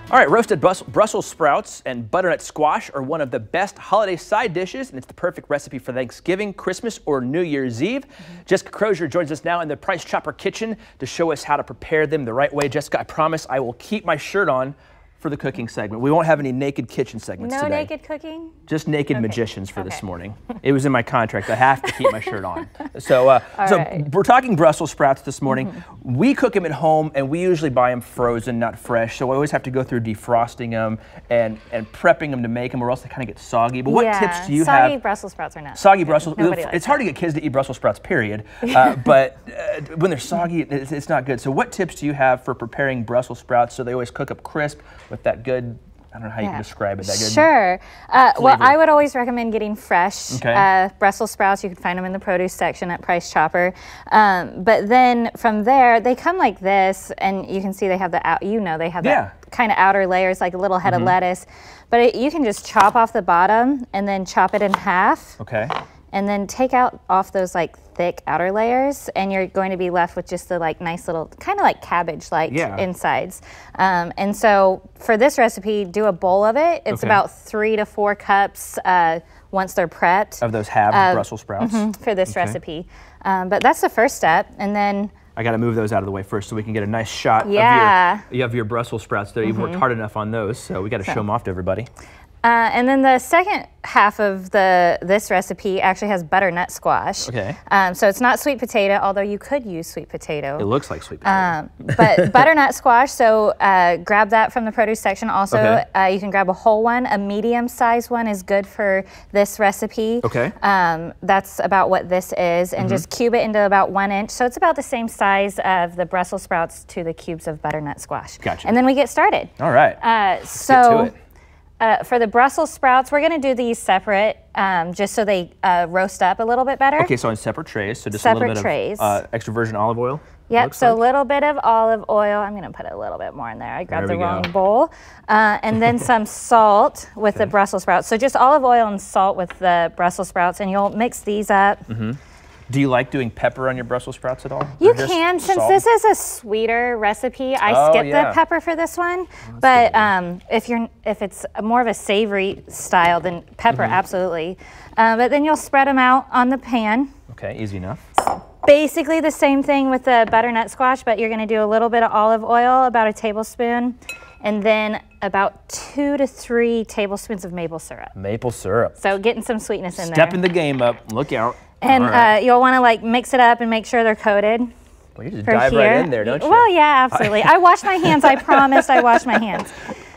All right, roasted Brussels sprouts and butternut squash are one of the best holiday side dishes, and it's the perfect recipe for Thanksgiving, Christmas, or New Year's Eve. Jessica Crozier joins us now in the Price Chopper kitchen to show us how to prepare them the right way. Jessica, I promise I will keep my shirt on for the cooking segment. We won't have any naked kitchen segments today. No naked cooking? Just naked magicians for this morning. It was in my contract. I have to keep my shirt on. So, we're talking Brussels sprouts this morning. We cook them at home, and we usually buy them frozen, not fresh. So we always have to go through defrosting them and prepping them to make them, or else they kind of get soggy. But what tips do you have? Soggy Brussels sprouts are not soggy Brussels. It's hard to get kids to eat Brussels sprouts, period. But when they're soggy, it's not good. So what tips do you have for preparing Brussels sprouts so they always cook up crisp with that good, I don't know how you can describe it, that good Sure. Well, I would always recommend getting fresh Brussels sprouts. You can find them in the produce section at Price Chopper. But then from there, they come like this, and you can see they have the that kind of outer layers, like a little head of lettuce. But you can just chop off the bottom and then chop it in half. Okay. And then take off those like thick outer layers, and you're going to be left with just the like nice little, kind of like cabbage-like insides. And so for this recipe, do a bowl of it. It's about 3 to 4 cups once they're prepped. Of those halved Brussels sprouts? For this recipe. But that's the first step, and then I got to move those out of the way first so we can get a nice shot of your Brussels sprouts there. You've worked hard enough on those, so we got to show them off to everybody. And then the second half of this recipe actually has butternut squash. Okay. So it's not sweet potato, although you could use sweet potato. It looks like sweet potato. But butternut squash, so grab that from the produce section. Also, you can grab a whole one. A medium-sized one is good for this recipe. Okay. That's about what this is. And just cube it into about 1 inch. So it's about the same size of the Brussels sprouts to the cubes of butternut squash. Gotcha. And then we get started. All right. Let's get to it. For the Brussels sprouts, we're going to do these separate, just so they roast up a little bit better. Okay, so on separate trays, so just a little bit of extra virgin olive oil. Yep, so a little bit of olive oil. I'm going to put a little bit more in there. I grabbed the wrong bowl. And then some salt with the Brussels sprouts. So just olive oil and salt with the Brussels sprouts, and you'll mix these up. Do you like doing pepper on your Brussels sprouts at all? You can, since this is a sweeter recipe. I skip the pepper for this one, but if it's more of a savory style, then pepper, absolutely. But then you'll spread them out on the pan. Okay, easy enough. Basically the same thing with the butternut squash, but you're going to do a little bit of olive oil, about a tablespoon, and then about 2 to 3 tablespoons of maple syrup. Maple syrup. So getting some sweetness in there. Stepping the game up. Look out. And you'll want to like mix it up and make sure they're coated. Well, you just dive right in there, don't you? Well, yeah, absolutely. I wash my hands. I promised I wash my hands.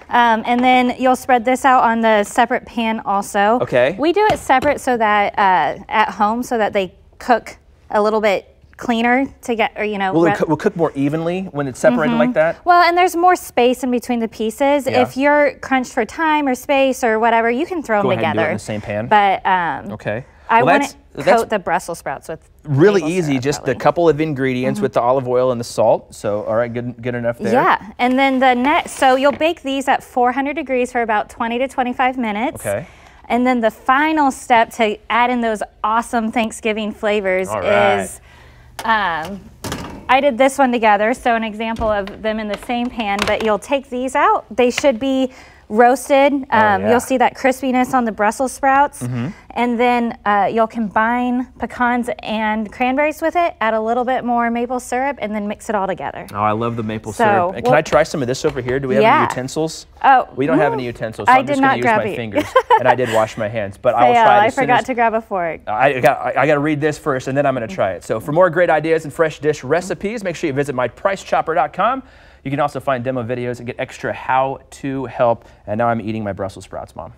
And then you'll spread this out on the separate pan also. Okay. We do it separate so that at home, so that they cook a little bit cleaner to get, or we'll cook more evenly when it's separated like that. Well, and there's more space in between the pieces. If you're crunched for time or space or whatever, you can throw them together. Go ahead and do it in the same pan. But I want to coat the Brussels sprouts with really easy, just a couple of ingredients with the olive oil and the salt. So, all right, good enough there. Yeah, and then so you'll bake these at 400 degrees for about 20 to 25 minutes. Okay. And then the final step to add in those awesome Thanksgiving flavors is, I did this one together, so an example of them in the same pan, but you'll take these out. They should be roasted. You'll see that crispiness on the Brussels sprouts. And then you'll combine pecans and cranberries with it, add a little bit more maple syrup, and then mix it all together. Oh, I love the maple syrup. And can I try some of this over here? Do we have any utensils? Oh, we don't have any utensils, so I'm just going to use my fingers. And I did wash my hands, but I will try it. I forgot to grab a fork. I got to read this first, and then I'm going to try it. So for more great ideas and fresh dish recipes, make sure you visit mypricechopper.com. You can also find demo videos and get extra how-to help. And now I'm eating my Brussels sprouts, Mom.